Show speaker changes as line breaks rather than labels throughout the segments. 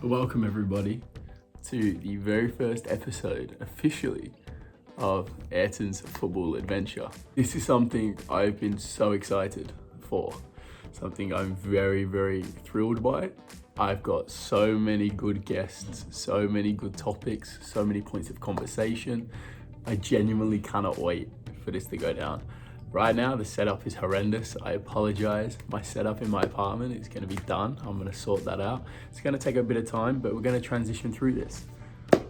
Welcome everybody to the very first episode officially of Ayrton's football adventure. This is something I've been so excited for, something I'm very, very thrilled by. I've got so many good guests, so many good topics, so many points of conversation. I genuinely cannot wait for this to go down. Right now, the setup is horrendous. I apologize. My setup in my apartment is gonna be done. I'm gonna sort that out. It's gonna take a bit of time, but we're gonna transition through this.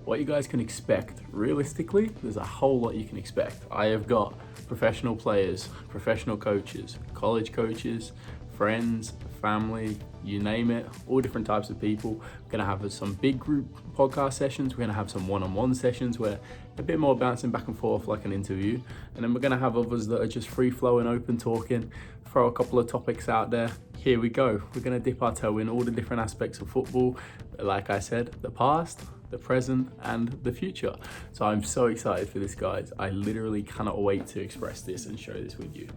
What you guys can expect, realistically, there's a whole lot you can expect. I have got professional players, professional coaches, college coaches, friends, family, you name it, all different types of people. We're gonna have some big group podcast sessions. We're gonna have some one-on-one sessions where a bit more bouncing back and forth like an interview. And then we're gonna have others that are just free flowing, open talking, throw a couple of topics out there. Here we go. We're gonna dip our toe in all the different aspects of football. Like I said, the past, the present, and the future. So I'm so excited for this, guys. I literally cannot wait to express this and share this with you.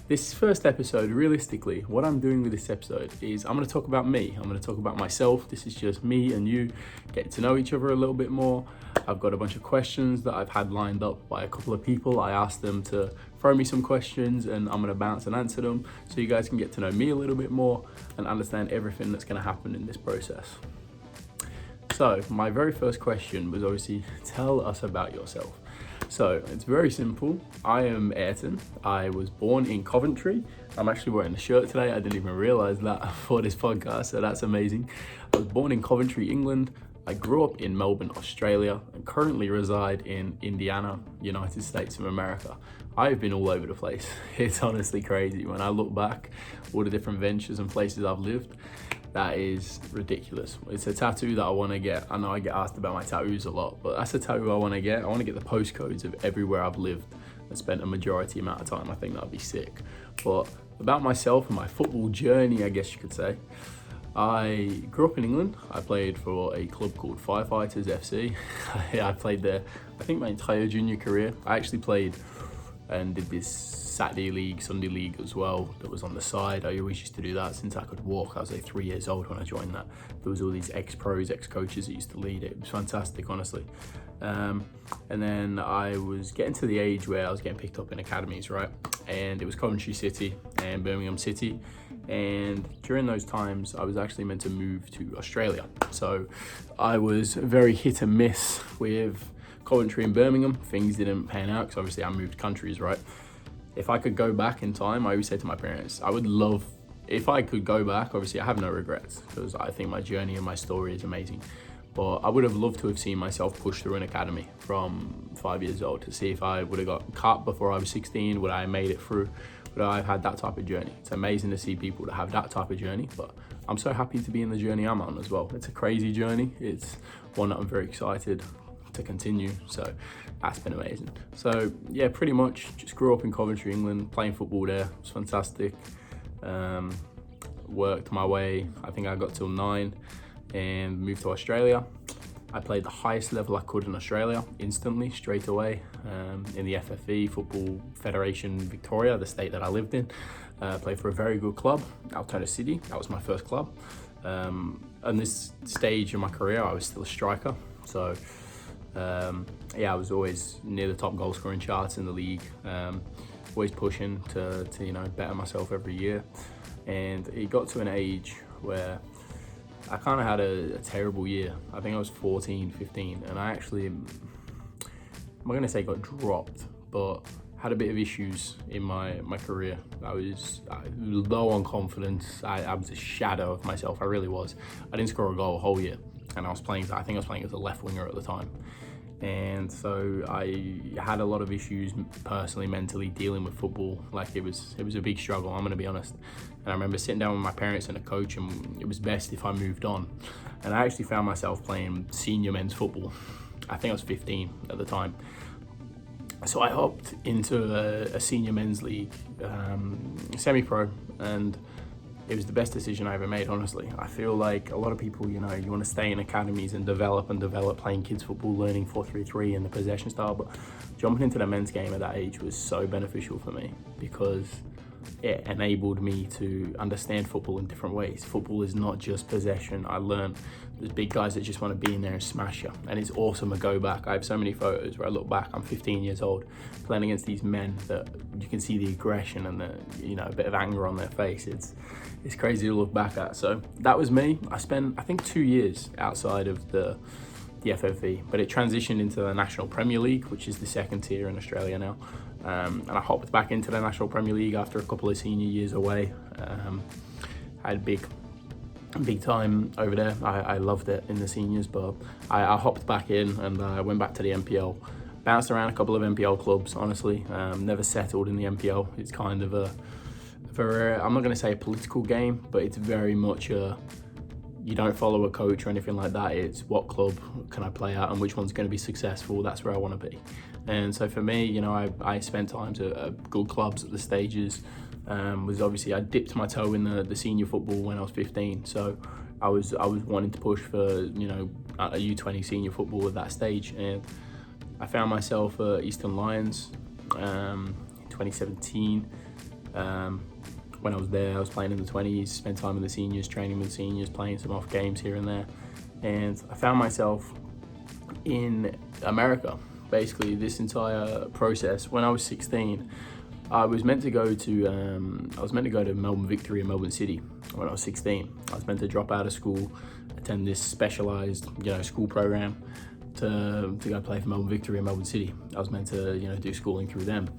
This first episode, realistically, what I'm doing with this episode is I'm going to talk about me. I'm going to talk about myself. This is just me and you getting to know each other a little bit more. I've got a bunch of questions that I've had lined up by a couple of people. I asked them to throw me some questions and I'm going to bounce and answer them so you guys can get to know me a little bit more and understand everything that's going to happen in this process. So my very first question was obviously, tell us about yourself. So it's very simple. I am Ayrton. I was born in Coventry. I'm actually wearing the shirt today. I didn't even realize that for this podcast, so that's amazing. I was born in Coventry, England. I grew up in Melbourne, Australia, and currently reside in Indiana, United States of America. I've been all over the place. It's honestly crazy. When I look back, all the different ventures and places I've lived, that is ridiculous. It's a tattoo that I want to get. I know I get asked about my tattoos a lot, but that's a tattoo I want to get. I want to get the postcodes of everywhere I've lived and spent a majority amount of time. I think that'd be sick. But about myself and my football journey, I guess you could say. I grew up in England. I played for a club called Firefighters FC. I played there, I think, my entire junior career. I actually played and did this Saturday league, Sunday league as well that was on the side. I always used to do that since I could walk. I was like 3 years old when I joined that. There was all these ex-pros, ex-coaches that used to lead it. It was fantastic, honestly. And then I was getting to the age where I was getting picked up in academies, right? And it was Coventry City and Birmingham City. And during those times, I was actually meant to move to Australia. So I was very hit and miss with Coventry and Birmingham. Things didn't pan out because obviously I moved countries, right? If I could go back in time, I always say to my parents, I would love, if I could go back, obviously I have no regrets because I think my journey and my story is amazing. But I would have loved to have seen myself push through an academy from 5 years old to see if I would have got cut before I was 16, would I have made it through, would I have had that type of journey. It's amazing to see people that have that type of journey, but I'm so happy to be in the journey I'm on as well. It's a crazy journey. It's one that I'm very excited to continue, so that's been amazing. So yeah, pretty much just grew up in Coventry, England, playing football there. It was fantastic. Worked my way, I think I got till 9 and moved to Australia. I played the highest level I could in Australia instantly, straight away, in the FFV, Football Federation Victoria, the state that I lived in. Played for a very good club, Ayrton City. That was my first club. At this stage in my career, I was still a striker. So yeah, I was always near the top goal scoring charts in the league. Always pushing to better myself every year. And it got to an age where I kind of had a terrible year. I think I was 14, 15, and I actually, I'm not gonna say got dropped, but had a bit of issues in my career. I was low on confidence. I was a shadow of myself, I really was. I didn't score a goal a whole year, and I think I was playing as a left winger at the time. And so I had a lot of issues personally, mentally, dealing with football. Like it was a big struggle, I'm gonna be honest. And I remember sitting down with my parents and a coach, and it was best if I moved on. And I actually found myself playing senior men's football. I think I was 15 at the time. So I hopped into a senior men's league, semi-pro, and it was the best decision I ever made, honestly. I feel like a lot of people, you want to stay in academies and develop playing kids football, learning 4-3-3 and the possession style, but jumping into the men's game at that age was so beneficial for me because it enabled me to understand football in different ways. Football is not just possession. I learned there's big guys that just want to be in there and smash you, and it's awesome to go back. I have so many photos where I look back, I'm 15 years old, playing against these men that you can see the aggression and the, a bit of anger on their face. It's crazy to look back at. So that was me. I spent, I think, 2 years outside of the FFV, but it transitioned into the National Premier League, which is the second tier in Australia now. And I hopped back into the National Premier League after a couple of senior years away. I had big time over there. I loved it in the seniors, but I hopped back in and I went back to the NPL. Bounced around a couple of NPL clubs, honestly. Never settled in the NPL. It's kind of I'm not going to say a political game, but it's very much you don't follow a coach or anything like that. It's what club can I play at and which one's going to be successful. That's where I want to be. And so for me, I spent times at good clubs at the stages. I dipped my toe in the senior football when I was 15. So I was wanting to push for a U20 senior football at that stage, and I found myself at Eastern Lions in 2017. When I was there, I was playing in the 20s, spent time in the seniors, training with the seniors, playing some off games here and there. And I found myself in America, basically this entire process. When I was 16, I was meant to go to Melbourne Victory and Melbourne City when I was 16. I was meant to drop out of school, attend this specialised, school program to go play for Melbourne Victory and Melbourne City. I was meant to, do schooling through them.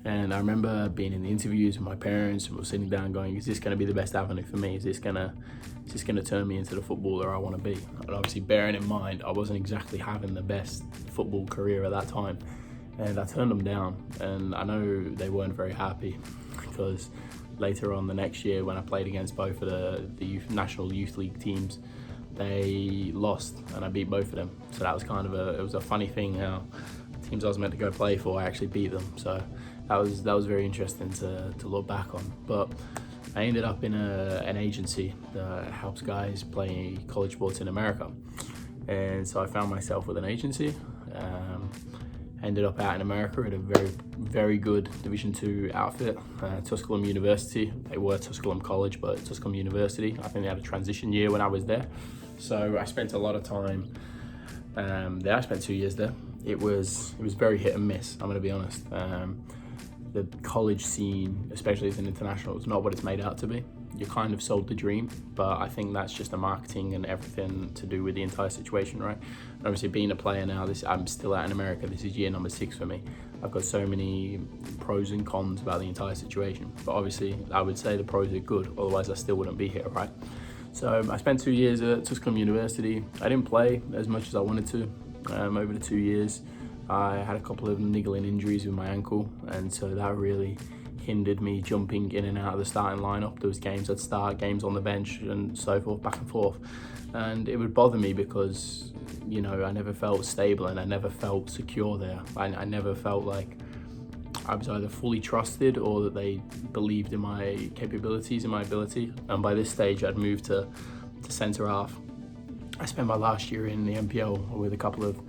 And I remember being in the interviews with my parents, and we were sitting down going, is this going to be the best avenue for me? Is this going to turn me into the footballer I want to be? And obviously bearing in mind, I wasn't exactly having the best football career at that time. And I turned them down, and I know they weren't very happy, because later on the next year when I played against both of the National Youth League teams, they lost and I beat both of them. So that was kind of it was a funny thing how teams I was meant to go play for, I actually beat them. So that was very interesting to look back on. But I ended up in an agency that helps guys play college sports in America. And so I found myself with an agency. Ended up out in America at a very, very good Division II outfit, Tusculum University. They were Tusculum College, but Tusculum University. I think they had a transition year when I was there. So I spent a lot of time there. I spent 2 years there. It was very hit and miss, I'm going to be honest. The college scene, especially as an international, is not what it's made out to be. You're kind of sold the dream, but I think that's just the marketing and everything to do with the entire situation, right? And obviously, being a player now, I'm still out in America. This is year number 6 for me. I've got so many pros and cons about the entire situation, but obviously, I would say the pros are good. Otherwise, I still wouldn't be here, right? So I spent 2 years at Tusculum University. I didn't play as much as I wanted to over the 2 years. I had a couple of niggling injuries with my ankle, and so that really hindered me jumping in and out of the starting lineup. There was games I'd start, games on the bench, and so forth, back and forth. And it would bother me because, I never felt stable and I never felt secure there. I never felt like I was either fully trusted or that they believed in my capabilities and my ability. And by this stage, I'd moved to centre half. I spent my last year in the NPL with a couple of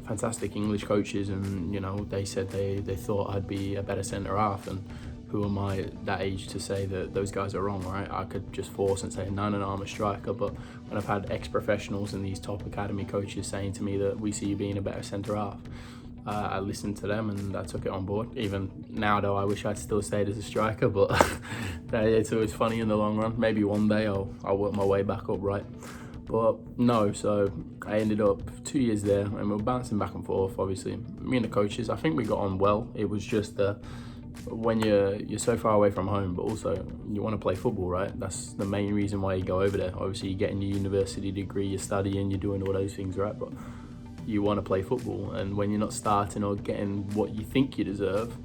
fantastic English coaches, and they said they thought I'd be a better centre half, and who am I at that age to say that those guys are wrong, right? I could just force and say, no, I'm a striker. But when I've had ex-professionals and these top academy coaches saying to me that we see you being a better centre half, I listened to them and I took it on board. Even now, though, I wish I'd still stayed as a striker, but it's always funny in the long run. Maybe one day I'll work my way back up, right? But no, so I ended up 2 years there, and we were bouncing back and forth, obviously. Me and the coaches, I think we got on well. It was just when you're so far away from home, but also you want to play football, right? That's the main reason why you go over there. Obviously, you're getting your university degree, you're studying, you're doing all those things, right? But you want to play football, and when you're not starting or getting what you think you deserve,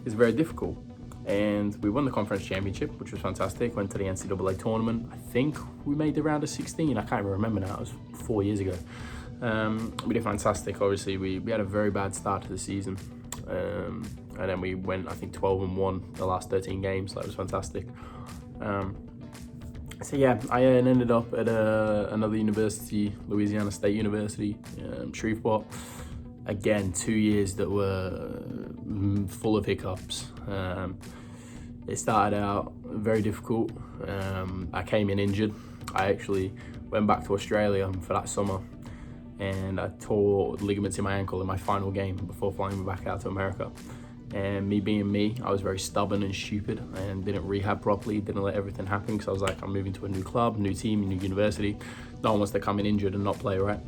it's very difficult. And we won the conference championship, which was fantastic. Went to the NCAA tournament. I think we made the round of 16. I can't even remember now. It was 4 years ago. We did fantastic. Obviously, we had a very bad start to the season. And then we went, I think, 12-1 the last 13 games. That was fantastic. So yeah, I ended up at another university, Louisiana State University, Shreveport. Again, 2 years that were full of hiccups. It started out very difficult. I came in injured. I actually went back to Australia for that summer, and I tore ligaments in my ankle in my final game before flying back out to America. And me being me, I was very stubborn and stupid and didn't rehab properly, didn't let everything happen, because I was like, I'm moving to a new club, new team, new university. No one wants to come in injured and not play, right?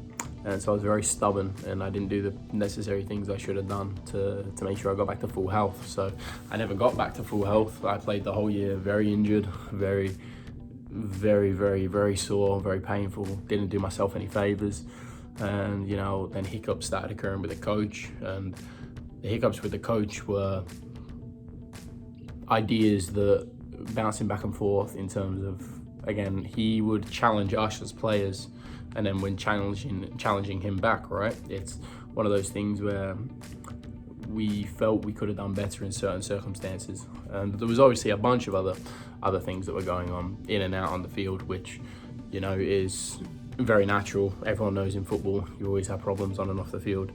And so I was very stubborn, and I didn't do the necessary things I should have done to make sure I got back to full health. So I never got back to full health. I played the whole year very injured, very sore, very painful. Didn't do myself any favors. And, you know, then hiccups started occurring with the coach, and the hiccups with the coach were ideas that bouncing back and forth in terms of, again, he would challenge us as players, and then when challenging him back, right? It's one of those things where we felt we could have done better in certain circumstances. And there was obviously a bunch of other things that were going on in and out on the field, which, you know, is very natural. Everyone knows in football, you always have problems on and off the field.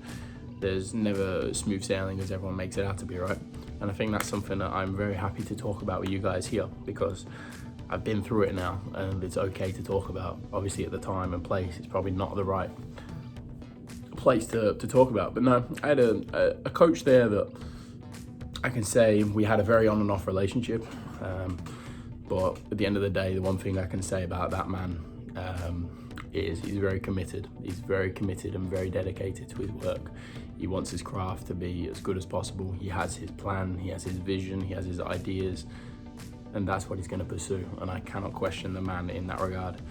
There's never smooth sailing as everyone makes it out to be, right? And I think that's something that I'm very happy to talk about with you guys here, because I've been through it now and it's okay to talk about. Obviously at the time and place, it's probably not the right place to talk about. But no, I had a coach there that I can say we had a very on and off relationship. But at the end of the day, the one thing I can say about that man is he's very committed. He's very committed and very dedicated to his work. He wants his craft to be as good as possible. He has his plan, he has his vision, he has his ideas, and that's what he's going to pursue. And I cannot question the man in that regard.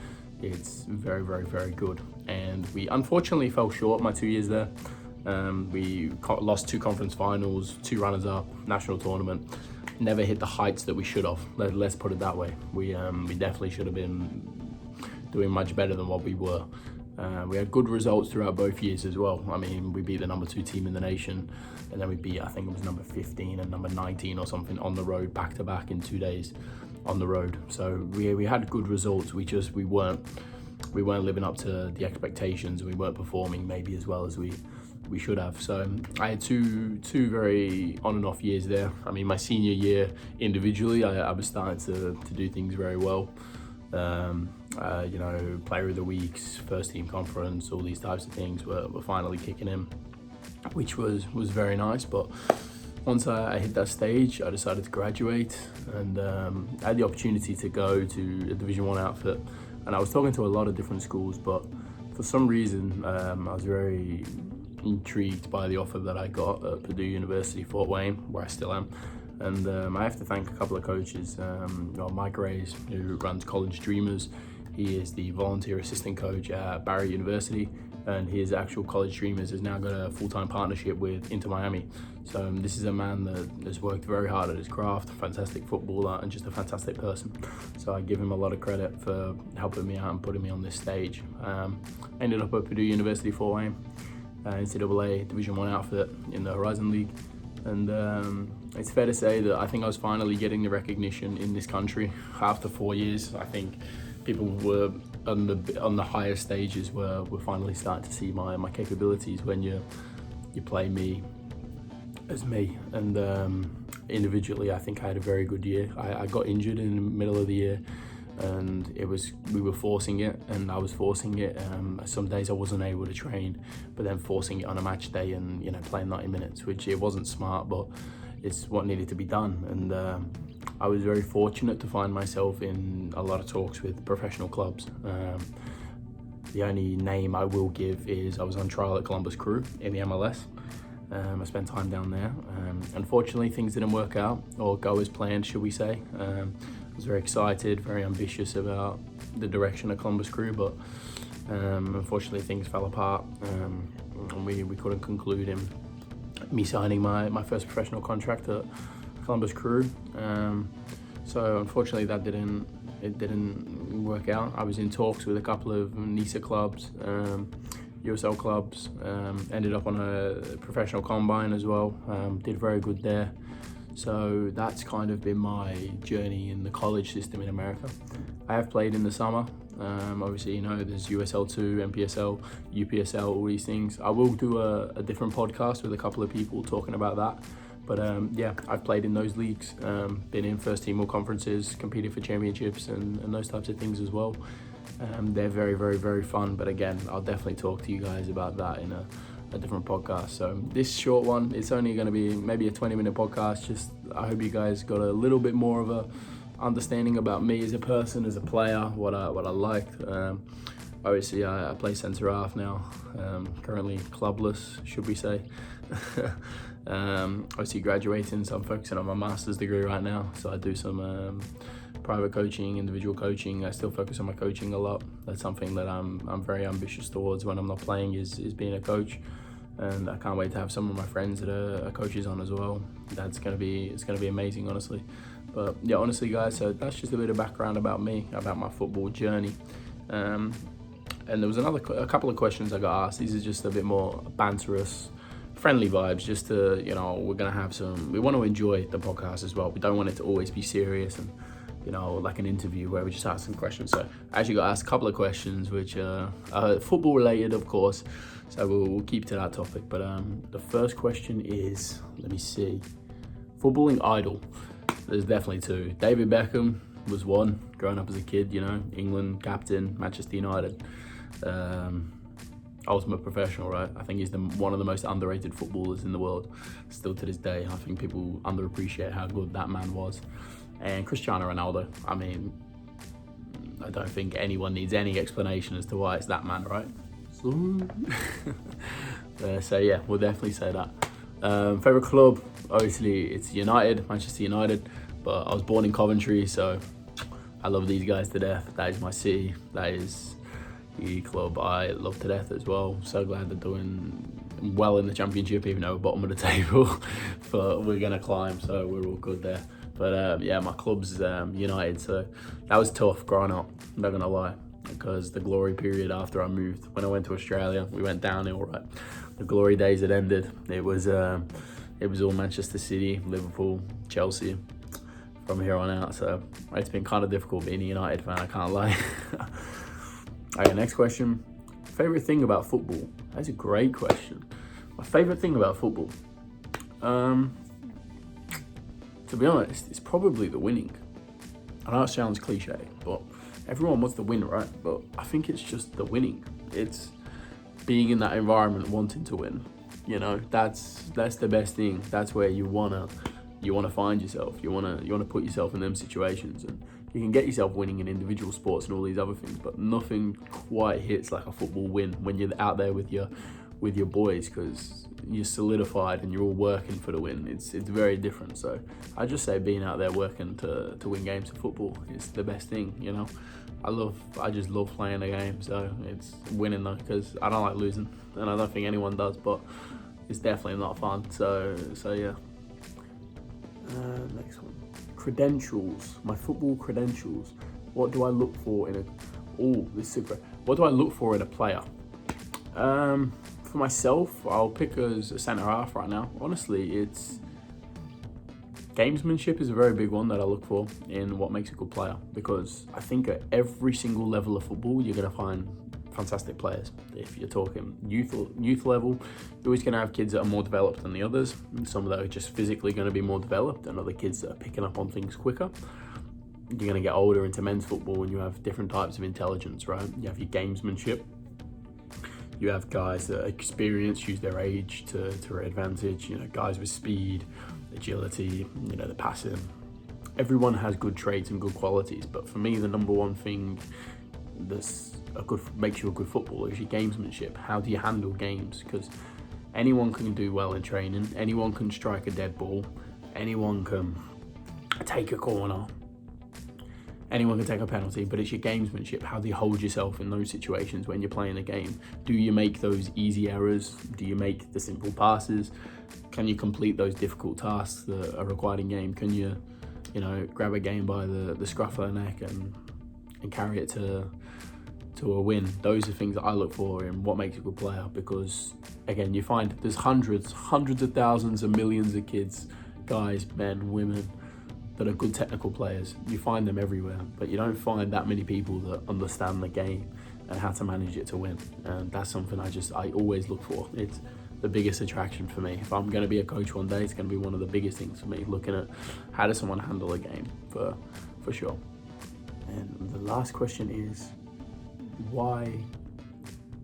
It's very good. And we unfortunately fell short my 2 years there. We lost 2 conference finals, 2 runners-up, national tournament. Never hit the heights that we should have. Let's put it that way. We definitely should have been doing much better than what we were. We had good results throughout both years as well. I mean, we beat the number 2 team in the nation, and then we beat, I think it was number 15 and number 19 or something on the road, back to back in 2 days on the road. So we had good results. We weren't living up to the expectations. We weren't performing maybe as well as we should have. So I had two very on and off years there. I mean, my senior year individually, I was starting to do things very well. You know, player of the weeks, first team conference, all these types of things were finally kicking in, which was very nice. But once I hit that stage, I decided to graduate, and I had the opportunity to go to a Division 1 outfit, and I was talking to a lot of different schools, but for some reason I was very intrigued by the offer that I got at Purdue University, Fort Wayne, where I still am. And I have to thank a couple of coaches. Mike Reyes, who runs College Dreamers. He is the volunteer assistant coach at Barry University, and his actual College Dreamers has now got a full-time partnership with Inter Miami. So this is a man that has worked very hard at his craft, fantastic footballer, and just a fantastic person. So I give him a lot of credit for helping me out and putting me on this stage. Ended up at Purdue University, Fort Wayne, NCAA Division 1 outfit in the Horizon League. And it's fair to say that I think I was finally getting the recognition in this country. After 4 years, I think people were on the higher stages were finally starting to see my capabilities when you play me as me. And individually, I think I had a very good year. I got injured in the middle of the year, and we were forcing it, and I was forcing it. Some days I wasn't able to train, but then forcing it on a match day and, you know, playing 90 minutes, which it wasn't smart, but it's what needed to be done. And I was very fortunate to find myself in a lot of talks with professional clubs. The only name I will give is I was on trial at Columbus Crew in the MLS. I spent time down there. Unfortunately, things didn't work out or go as planned, should we say. I was very excited, very ambitious about the direction of Columbus Crew, but unfortunately things fell apart, and we couldn't conclude in me signing my first professional contract at Columbus Crew. So unfortunately that didn't work out. I was in talks with a couple of NISA clubs, USL clubs, ended up on a professional combine as well, did very good there. So that's kind of been my journey in the college system in America. I have played in the summer. Obviously, you know, there's USL2, NPSL, UPSL, all these things. I will do a different podcast with a couple of people talking about that, But yeah, I've played in those leagues, been in first team all conferences, competed for championships and those types of things as well. They're very, very, very fun. But again, I'll definitely talk to you guys about that in a different podcast. So this short one, it's only going to be maybe a 20-minute podcast. Just I hope you guys got a little bit more of a understanding about me as a person, as a player, what I liked. Obviously, I play centre half now, currently clubless, should we say. Obviously graduating, so I'm focusing on my master's degree right now. So I do some private coaching, individual coaching. I still focus on my coaching a lot. That's something that I'm very ambitious towards when I'm not playing is being a coach. And I can't wait to have some of my friends that are coaches on as well. It's gonna be amazing, honestly. But yeah, honestly guys, so that's just a bit of background about me, about my football journey. And there was a couple of questions I got asked. These are just a bit more banterous, friendly vibes, just to, we want to enjoy the podcast as well. We don't want it to always be serious and, like an interview where we just ask some questions. So I actually got asked a couple of questions, which are football related, of course. So we'll keep to that topic. But the first question is, let me see, footballing idol. There's definitely two. David Beckham was one, growing up as a kid, England captain, Manchester United. Ultimate professional, right? I think he's one of the most underrated footballers in the world. Still to this day, I think people underappreciate how good that man was. And Cristiano Ronaldo, I mean, I don't think anyone needs any explanation as to why it's that man, right? So yeah, we'll definitely say that. Favorite club, obviously it's United, Manchester United, but I was born in Coventry, so I love these guys to death. That is my city. That is the club I love to death as well. So glad they're doing well in the championship, even though we're bottom of the table. But we're gonna climb, so we're all good there. But yeah, my club's United, so that was tough growing up, I'm not gonna lie, because the glory period after I moved, when I went to Australia, we went downhill, right? The glory days had ended. It was all Manchester City, Liverpool, Chelsea from here on out, so it's been kind of difficult being a United fan, I can't lie. Okay, next question. Favorite thing about football? That's a great question. My favorite thing about football, to be honest, it's probably the winning. I know it sounds cliche, but everyone wants to win, right? But I think it's just the winning. It's being in that environment, wanting to win. That's the best thing. That's where you wanna find yourself. You wanna put yourself in them situations, and you can get yourself winning in individual sports and all these other things, but nothing quite hits like a football win when you're out there with your boys, because you're solidified and you're all working for the win. It's very different. So I just say being out there working to win games of football is the best thing. I just love playing the game. So it's winning though, because I don't like losing, and I don't think anyone does. But it's definitely not fun. So yeah. Next one. Credentials. My football credentials. What do I look for in a? Oh, this is super. What do I look for in a player? For myself, I'll pick as a centre half right now. Honestly, it's gamesmanship is a very big one that I look for in what makes a good player, because I think at every single level of football, you're going to find fantastic players. If you're talking youth level, you're always going to have kids that are more developed than the others. Some that are just physically going to be more developed, and other kids that are picking up on things quicker. You're going to get older into men's football, and you have different types of intelligence, right? You have your gamesmanship. You have guys that are experienced, use their age to their advantage. Guys with speed, agility, the passing. Everyone has good traits and good qualities, but for me, the number one thing makes you a good footballer is your gamesmanship. How do you handle games? Because anyone can do well in training, anyone can strike a dead ball, anyone can take a corner, anyone can take a penalty, but it's your gamesmanship. How do you hold yourself in those situations when you're playing a game? Do you make those easy errors? Do you make the simple passes? Can you complete those difficult tasks that are required in game? Can you, grab a game by the scruff of the neck and carry it to a win? Those are things that I look for in what makes a good player, because again, you find there's hundreds of thousands and millions of kids, guys, men, women, that are good technical players. You find them everywhere, but you don't find that many people that understand the game and how to manage it to win. And that's something I always look for. There's the biggest attraction for me. If I'm going to be a coach one day, it's going to be one of the biggest things for me, looking at how does someone handle a game for sure. And the last question is, why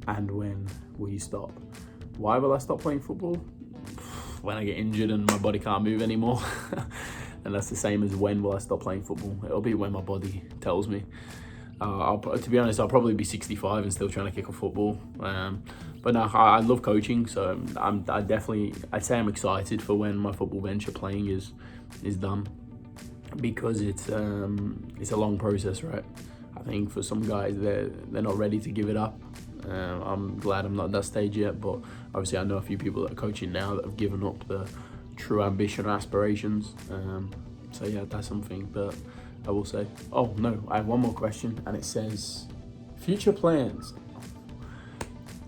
and when will you stop? Why will I stop playing football? When I get injured and my body can't move anymore. And that's the same as when will I stop playing football? It'll be when my body tells me. To be honest, I'll probably be 65 and still trying to kick a football. But no, I love coaching, so I'd say I'm excited for when my football venture playing is done, because it's a long process, right? I think for some guys they're not ready to give it up. I'm glad I'm not at that stage yet, but obviously I know a few people that are coaching now that have given up the true ambition or aspirations. So yeah, that's something that I will say. Oh no, I have one more question, and it says future plans.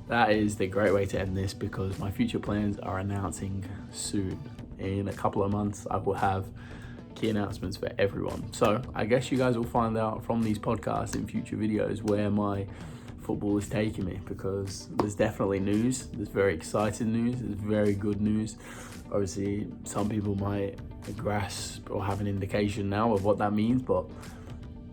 That is the great way to end this, because my future plans are announcing soon. In a couple of months I will have key announcements for everyone. So I guess you guys will find out from these podcasts in future videos where my football is taking me, because there's definitely news. There's very exciting news. There's very good news. Obviously, some people might grasp or have an indication now of what that means, but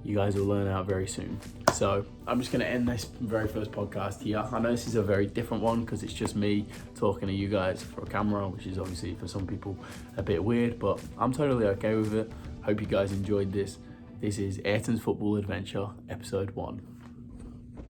you guys will learn out very soon. So I'm just going to end this very first podcast here. I know this is a very different one because it's just me talking to you guys for a camera, which is obviously for some people a bit weird, but I'm totally okay with it. Hope you guys enjoyed this. This is Ayrton's Football Adventure, episode 1.